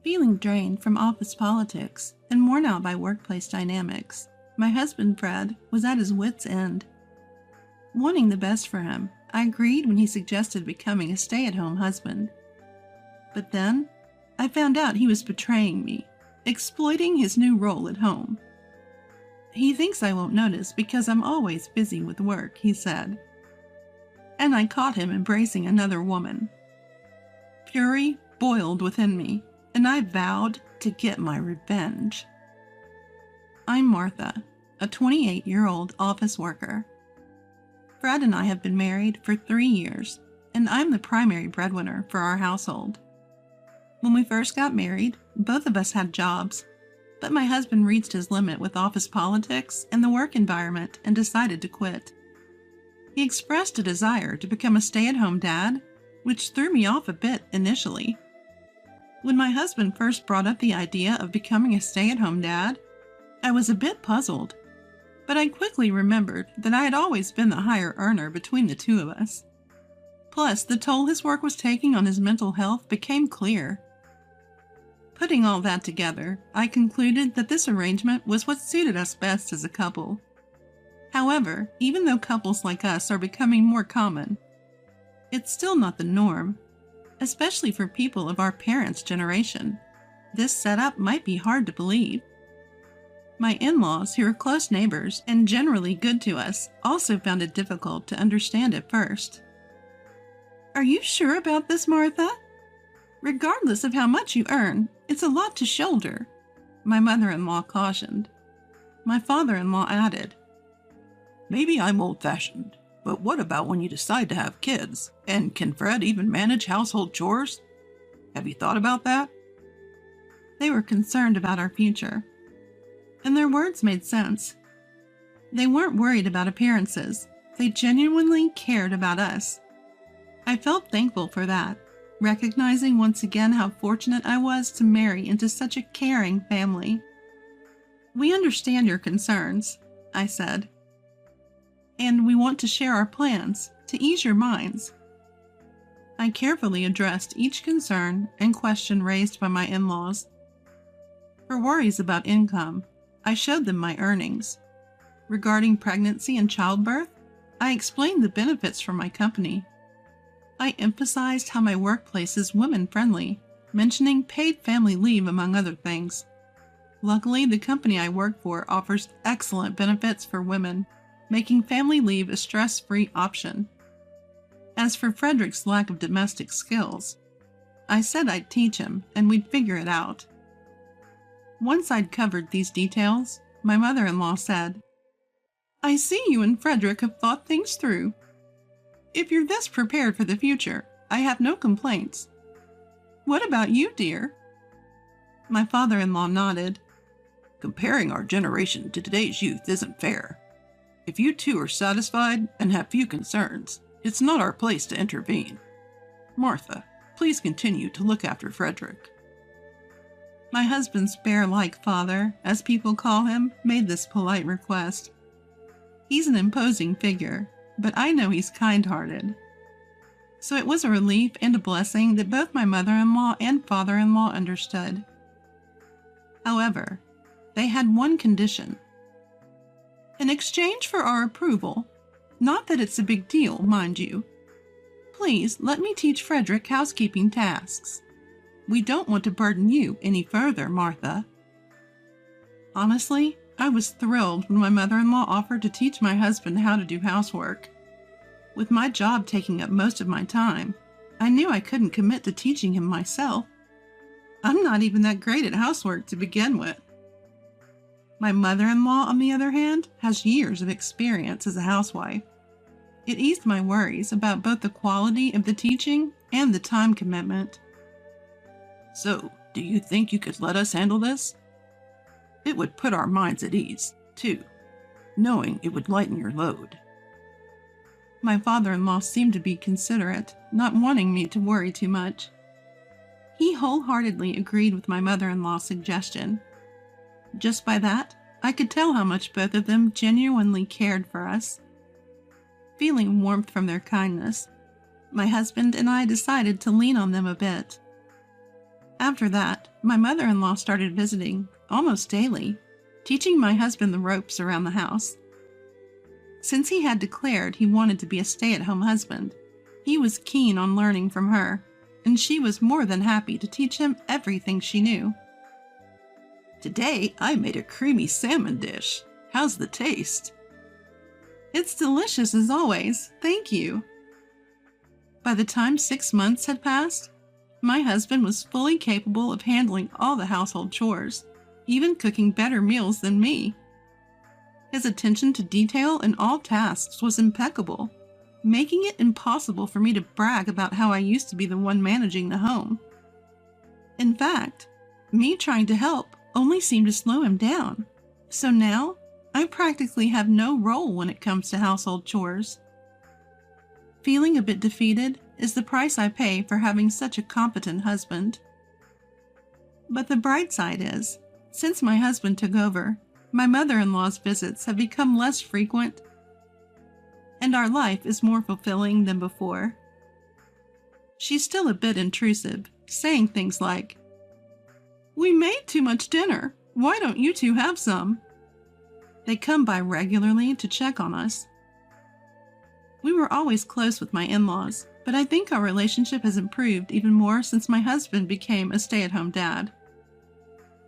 Feeling drained from office politics and worn out by workplace dynamics, my husband Fred was at his wits' end. Wanting the best for him, I agreed when he suggested becoming a stay-at-home husband. But then, I found out he was betraying me, exploiting his new role at home. He thinks I won't notice because I'm always busy with work, he said. And I caught him embracing another woman. Fury boiled within me, and I vowed to get my revenge. I'm Martha, a 28-year-old office worker. Fred and I have been married for 3 years, and I'm the primary breadwinner for our household. When we first got married, both of us had jobs, but my husband reached his limit with office politics and the work environment and decided to quit. He expressed a desire to become a stay-at-home dad, which threw me off a bit initially. When my husband first brought up the idea of becoming a stay-at-home dad, I was a bit puzzled, but I quickly remembered that I had always been the higher earner between the two of us. Plus, the toll his work was taking on his mental health became clear. Putting all that together, I concluded that this arrangement was what suited us best as a couple. However, even though couples like us are becoming more common, it's still not the norm, especially for people of our parents' generation. This setup might be hard to believe. My in-laws, who are close neighbors and generally good to us, also found it difficult to understand at first. Are you sure about this, Martha? Regardless of how much you earn, it's a lot to shoulder, my mother-in-law cautioned. My father-in-law added, Maybe I'm old-fashioned, but what about when you decide to have kids? And can Fred even manage household chores? Have you thought about that? They were concerned about our future, and their words made sense. They weren't worried about appearances. They genuinely cared about us. I felt thankful for that, recognizing once again how fortunate I was to marry into such a caring family. We understand your concerns, I said, and we want to share our plans to ease your minds. I carefully addressed each concern and question raised by my in-laws. For worries about income, I showed them my earnings. Regarding pregnancy and childbirth, I explained the benefits from my company. I emphasized how my workplace is women-friendly, mentioning paid family leave among other things. Luckily, the company I work for offers excellent benefits for women, making family leave a stress-free option. As for Frederick's lack of domestic skills, I said I'd teach him and we'd figure it out. Once I'd covered these details, my mother-in-law said, I see you and Frederick have thought things through. If you're this prepared for the future, I have no complaints. What about you, dear? My father-in-law nodded. Comparing our generation to today's youth isn't fair. If you two are satisfied and have few concerns, it's not our place to intervene. Martha, please continue to look after Frederick. My husband's bear-like father, as people call him, made this polite request. He's an imposing figure, but I know he's kind-hearted. So it was a relief and a blessing that both my mother-in-law and father-in-law understood. However, they had one condition. In exchange for our approval, not that it's a big deal, mind you, please let me teach Frederick housekeeping tasks. We don't want to burden you any further, Martha. Honestly, I was thrilled when my mother-in-law offered to teach my husband how to do housework. With my job taking up most of my time, I knew I couldn't commit to teaching him myself. I'm not even that great at housework to begin with. My mother-in-law, on the other hand, has years of experience as a housewife. It eased my worries about both the quality of the teaching and the time commitment. So, do you think you could let us handle this? It would put our minds at ease, too, knowing it would lighten your load. My father-in-law seemed to be considerate, not wanting me to worry too much. He wholeheartedly agreed with my mother-in-law's suggestion. Just by that, I could tell how much both of them genuinely cared for us. Feeling warmth from their kindness, my husband and I decided to lean on them a bit. After that, my mother-in-law started visiting almost daily, teaching my husband the ropes around the house. Since he had declared he wanted to be a stay-at-home husband, he was keen on learning from her, and she was more than happy to teach him everything she knew. Today, I made a creamy salmon dish. How's the taste? It's delicious as always, thank you. By the time 6 months had passed, my husband was fully capable of handling all the household chores, even cooking better meals than me. His attention to detail in all tasks was impeccable, making it impossible for me to brag about how I used to be the one managing the home. In fact, me trying to help only seemed to slow him down, so now I practically have no role when it comes to household chores. Feeling a bit defeated is the price I pay for having such a competent husband. But the bright side is, since my husband took over, my mother-in-law's visits have become less frequent, and our life is more fulfilling than before. She's still a bit intrusive, saying things like, "We made too much dinner. Why don't you two have some?" They come by regularly to check on us. We were always close with my in-laws, but I think our relationship has improved even more since my husband became a stay-at-home dad.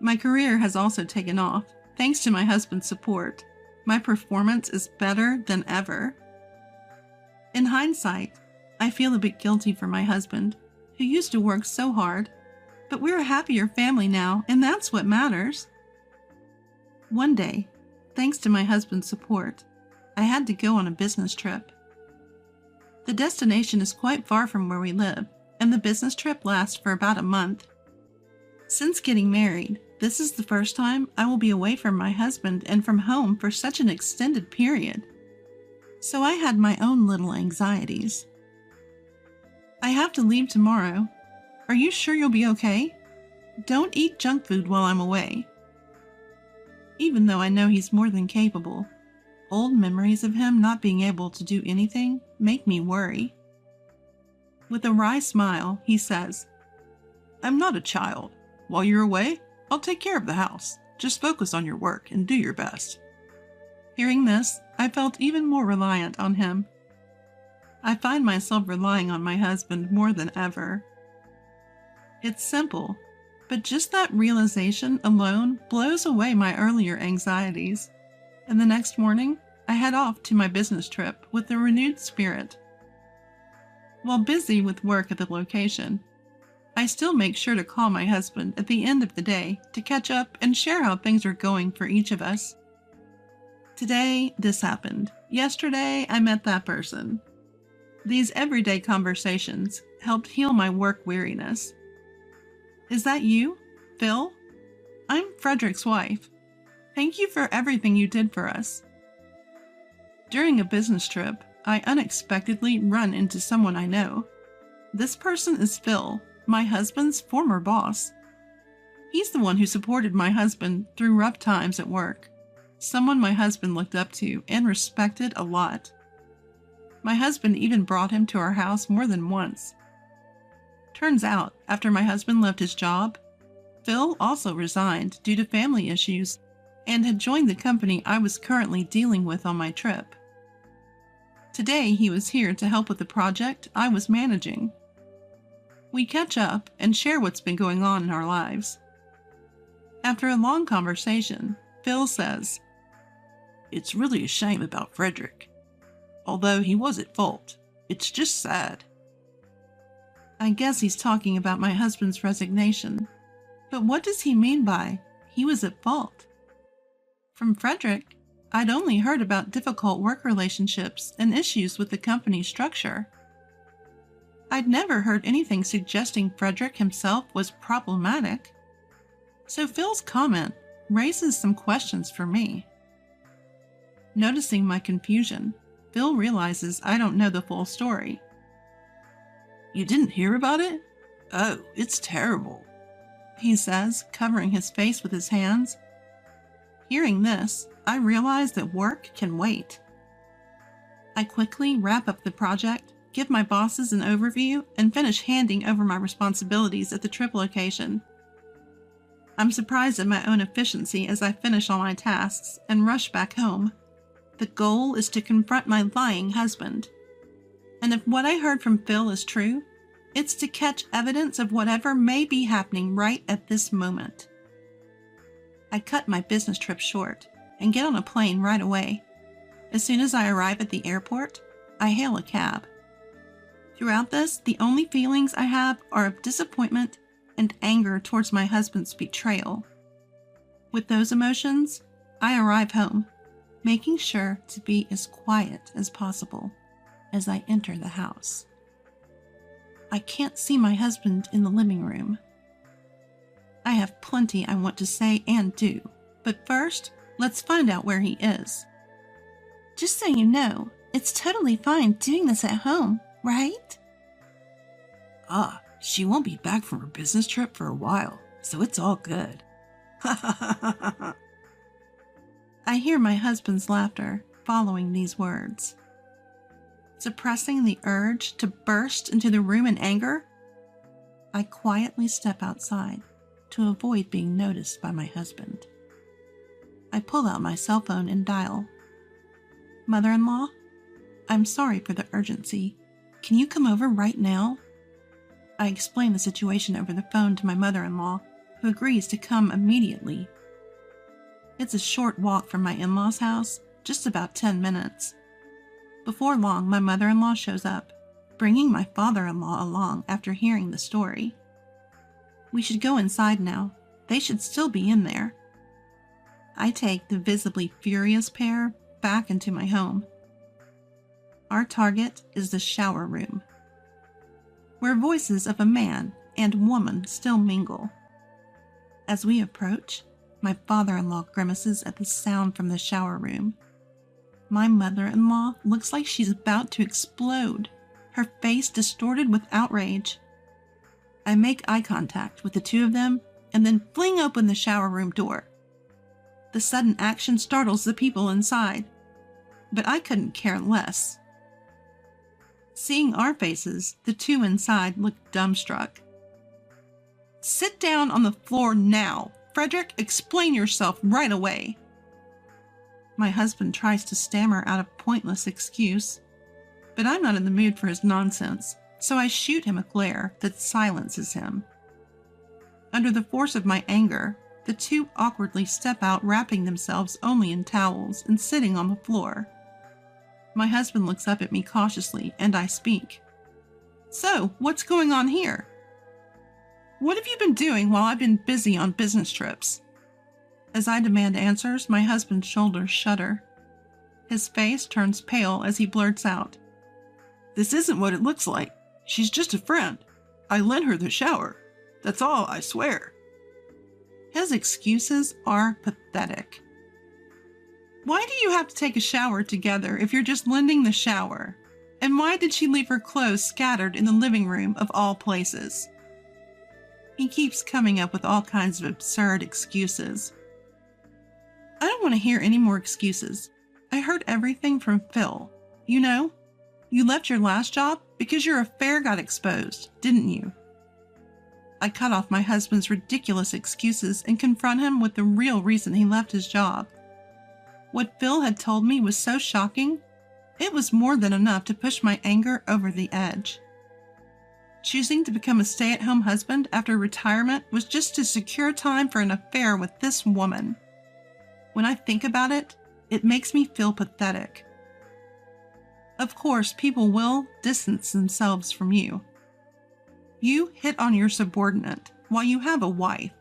My career has also taken off, thanks to my husband's support. My performance is better than ever. In hindsight, I feel a bit guilty for my husband, who used to work so hard, but we're a happier family now, and that's what matters. One day, thanks to my husband's support, I had to go on a business trip. The destination is quite far from where we live, and the business trip lasts for about a month. Since getting married, this is the first time I will be away from my husband and from home for such an extended period. So I had my own little anxieties. "I have to leave tomorrow. Are you sure you'll be okay? Don't eat junk food while I'm away." Even though I know he's more than capable, old memories of him not being able to do anything make me worry. With a wry smile, he says, "I'm not a child. While you're away, I'll take care of the house. Just focus on your work and do your best." Hearing this, I felt even more reliant on him. I find myself relying on my husband more than ever. It's simple, but just that realization alone blows away my earlier anxieties. And the next morning, I head off to my business trip with a renewed spirit. While busy with work at the location, I still make sure to call my husband at the end of the day to catch up and share how things are going for each of us. Today, this happened. Yesterday, I met that person. These everyday conversations helped heal my work weariness. Is that you, Phil? I'm Frederick's wife. Thank you for everything you did for us. During a business trip, I unexpectedly run into someone I know. This person is Phil, my husband's former boss. He's the one who supported my husband through rough times at work, someone my husband looked up to and respected a lot. My husband even brought him to our house more than once. Turns out, after my husband left his job, Phil also resigned due to family issues and had joined the company I was currently dealing with on my trip. Today, he was here to help with the project I was managing. We catch up and share what's been going on in our lives. After a long conversation, Phil says, "It's really a shame about Frederick. Although he was at fault, it's just sad." I guess he's talking about my husband's resignation. But what does he mean by he was at fault? From Frederick, I'd only heard about difficult work relationships and issues with the company structure. I'd never heard anything suggesting Frederick himself was problematic. So Phil's comment raises some questions for me. Noticing my confusion, Phil realizes I don't know the full story. "You didn't hear about it? Oh, it's terrible," he says, covering his face with his hands. Hearing this, I realize that work can wait. I quickly wrap up the project, give my bosses an overview, and finish handing over my responsibilities at the trip location. I'm surprised at my own efficiency as I finish all my tasks and rush back home. The goal is to confront my lying husband. And if what I heard from Phil is true, it's to catch evidence of whatever may be happening right at this moment. I cut my business trip short and get on a plane right away. As soon as I arrive at the airport, I hail a cab. Throughout this, the only feelings I have are of disappointment and anger towards my husband's betrayal. With those emotions, I arrive home, making sure to be as quiet as possible as I enter the house. I can't see my husband in the living room. I have plenty I want to say and do, but first, let's find out where he is. Just so you know, it's totally fine doing this at home, right? She won't be back from her business trip for a while, so it's all good. I hear my husband's laughter following these words. Suppressing the urge to burst into the room in anger, I quietly step outside to avoid being noticed by my husband. I pull out my cell phone and dial. Mother-in-law, I'm sorry for the urgency. Can you come over right now? I explain the situation over the phone to my mother-in-law, who agrees to come immediately. It's a short walk from my in-laws' house, just about 10 minutes. Before long, my mother-in-law shows up, bringing my father-in-law along after hearing the story. We should go inside now. They should still be in there. I take the visibly furious pair back into my home. Our target is the shower room, where voices of a man and woman still mingle. As we approach, my father-in-law grimaces at the sound from the shower room. My mother-in-law looks like she's about to explode, her face distorted with outrage. I make eye contact with the two of them and then fling open the shower room door. The sudden action startles the people inside, but I couldn't care less. Seeing our faces, the two inside look dumbstruck. Sit down on the floor now. Frederick, explain yourself right away. My husband tries to stammer out a pointless excuse, but I'm not in the mood for his nonsense, so I shoot him a glare that silences him. Under the force of my anger, the two awkwardly step out, wrapping themselves only in towels and sitting on the floor. My husband looks up at me cautiously, and I speak. So, what's going on here? What have you been doing while I've been busy on business trips? As I demand answers, my husband's shoulders shudder. His face turns pale as he blurts out, "This isn't what it looks like. She's just a friend. I lent her the shower. That's all, I swear." His excuses are pathetic. Why do you have to take a shower together if you're just lending the shower? And why did she leave her clothes scattered in the living room of all places? He keeps coming up with all kinds of absurd excuses. I don't want to hear any more excuses. I heard everything from Phil. You know, you left your last job because your affair got exposed, didn't you? I cut off my husband's ridiculous excuses and confront him with the real reason he left his job. What Phil had told me was so shocking, it was more than enough to push my anger over the edge. Choosing to become a stay-at-home husband after retirement was just to secure time for an affair with this woman. When I think about it, it makes me feel pathetic. Of course, people will distance themselves from you. You hit on your subordinate while you have a wife.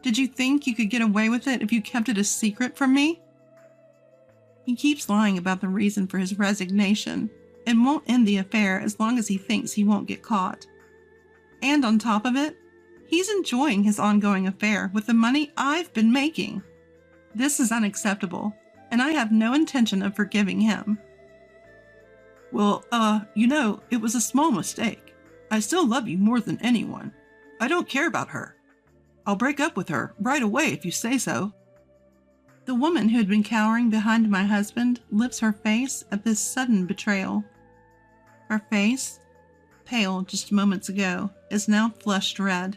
Did you think you could get away with it if you kept it a secret from me? He keeps lying about the reason for his resignation and won't end the affair as long as he thinks he won't get caught. And on top of it, he's enjoying his ongoing affair with the money I've been making. This is unacceptable, and I have no intention of forgiving him. Well, it was a small mistake. I still love you more than anyone. I don't care about her. I'll break up with her right away if you say so. The woman who had been cowering behind my husband lifts her face at this sudden betrayal. Her face, pale just moments ago, is now flushed red.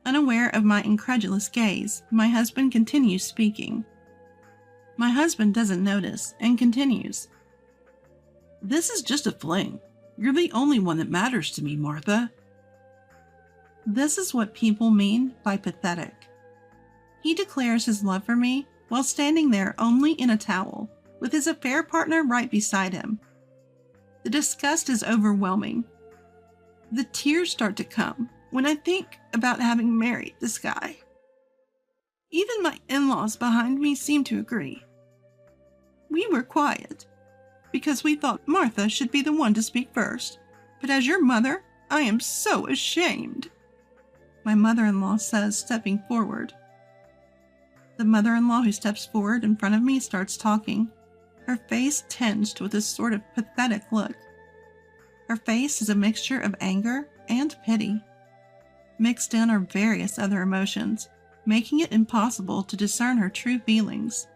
Unaware of my incredulous gaze, my husband continues speaking. My husband doesn't notice and continues. This is just a fling. You're the only one that matters to me, Martha. This is what people mean by pathetic. He declares his love for me while standing there only in a towel, with his affair partner right beside him. The disgust is overwhelming. The tears start to come when I think about having married this guy. Even my in-laws behind me seem to agree. We were quiet, because we thought Martha should be the one to speak first. But as your mother, I am so ashamed, my mother-in-law says, stepping forward. The mother-in-law who steps forward in front of me starts talking, her face tinged with a sort of pathetic look. Her face is a mixture of anger and pity. Mixed in are various other emotions, making it impossible to discern her true feelings.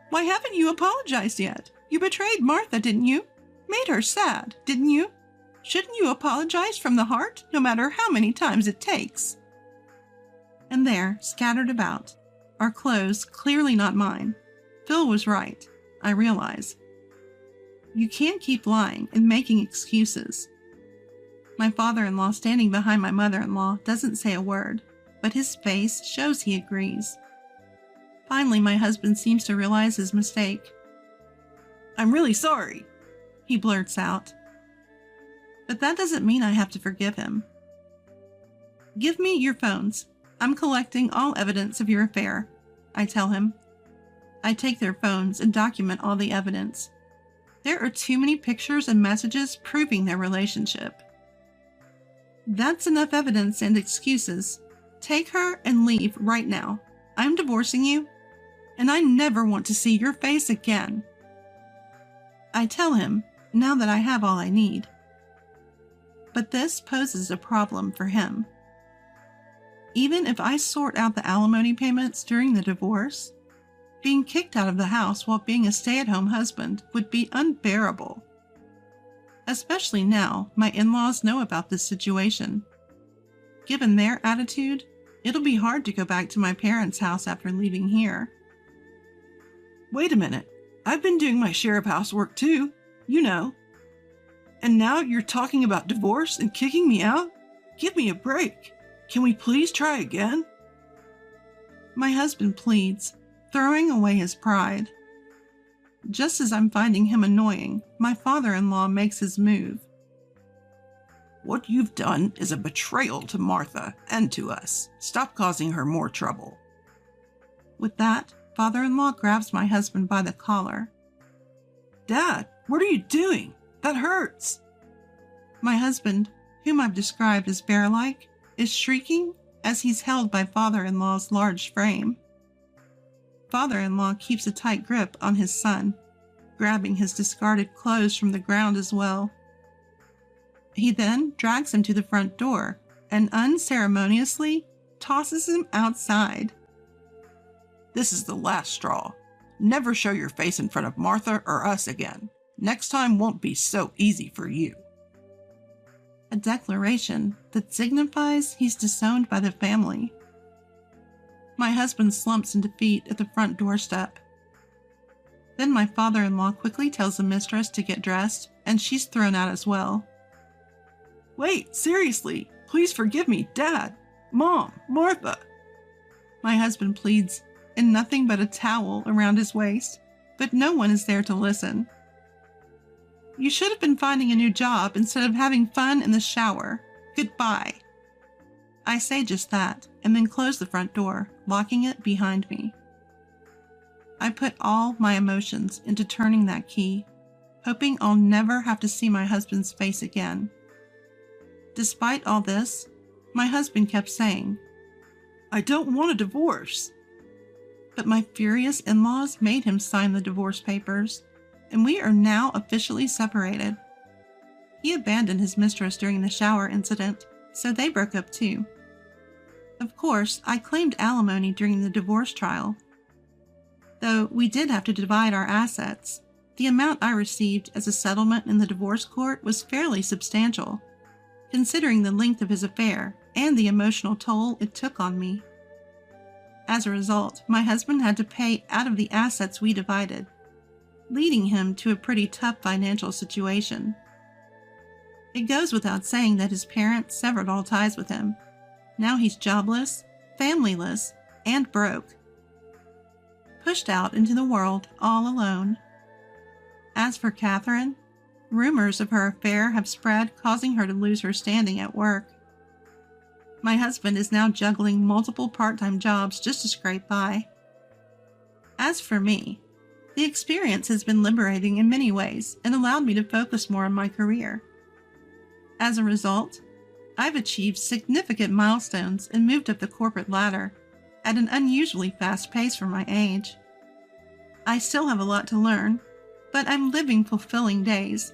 Why haven't you apologized yet? You betrayed Martha, didn't you? Made her sad, didn't you? Shouldn't you apologize from the heart, no matter how many times it takes? And there, scattered about, are clothes clearly not mine. Phil was right, I realize. You can't keep lying and making excuses. My father-in-law standing behind my mother-in-law doesn't say a word, but his face shows he agrees. Finally, my husband seems to realize his mistake. I'm really sorry, he blurts out. But that doesn't mean I have to forgive him. Give me your phones. I'm collecting all evidence of your affair, I tell him. I take their phones and document all the evidence. There are too many pictures and messages proving their relationship. That's enough evidence and excuses. Take her and leave right now. I'm divorcing you, and I never want to see your face again. I tell him, now that I have all I need. But this poses a problem for him. Even if I sort out the alimony payments during the divorce, being kicked out of the house while being a stay-at-home husband would be unbearable. Especially now my in-laws know about this situation. Given their attitude, it'll be hard to go back to my parents' house after leaving here. Wait a minute. I've been doing my share of housework too, you know. And now you're talking about divorce and kicking me out? Give me a break. Can we please try again? My husband pleads, throwing away his pride. Just as I'm finding him annoying, my father-in-law makes his move. What you've done is a betrayal to Martha and to us. Stop causing her more trouble. With that, father-in-law grabs my husband by the collar. Dad, what are you doing? That hurts. My husband, whom I've described as bear-like, is shrieking as he's held by father-in-law's large frame. Father-in-law keeps a tight grip on his son, grabbing his discarded clothes from the ground as well. He then drags him to the front door and unceremoniously tosses him outside. This is the last straw. Never show your face in front of Martha or us again. Next time won't be so easy for you. A declaration that signifies he's disowned by the family. My husband slumps in defeat at the front doorstep. Then my father-in-law quickly tells the mistress to get dressed, and she's thrown out as well. Wait, seriously, please forgive me, Dad, Mom, Martha. My husband pleads, in nothing but a towel around his waist, but no one is there to listen. You should have been finding a new job instead of having fun in the shower. Goodbye. I say just that, and then close the front door, locking it behind me. I put all my emotions into turning that key, hoping I'll never have to see my husband's face again. Despite all this, my husband kept saying, I don't want a divorce. But my furious in-laws made him sign the divorce papers, and we are now officially separated. He abandoned his mistress during the shower incident, so they broke up too. Of course, I claimed alimony during the divorce trial. Though we did have to divide our assets, the amount I received as a settlement in the divorce court was fairly substantial, considering the length of his affair and the emotional toll it took on me. As a result, my husband had to pay out of the assets we divided, leading him to a pretty tough financial situation. It goes without saying that his parents severed all ties with him. Now he's jobless, familyless, and broke. Pushed out into the world all alone. As for Catherine, rumors of her affair have spread, causing her to lose her standing at work. My husband is now juggling multiple part-time jobs just to scrape by. As for me, the experience has been liberating in many ways and allowed me to focus more on my career. As a result, I've achieved significant milestones and moved up the corporate ladder at an unusually fast pace for my age. I still have a lot to learn, but I'm living fulfilling days.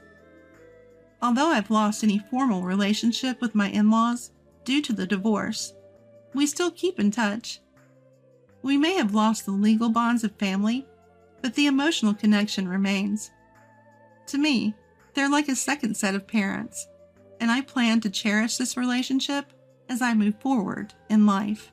Although I've lost any formal relationship with my in-laws due to the divorce, we still keep in touch. We may have lost the legal bonds of family, but the emotional connection remains. To me, they're like a second set of parents, and I plan to cherish this relationship as I move forward in life.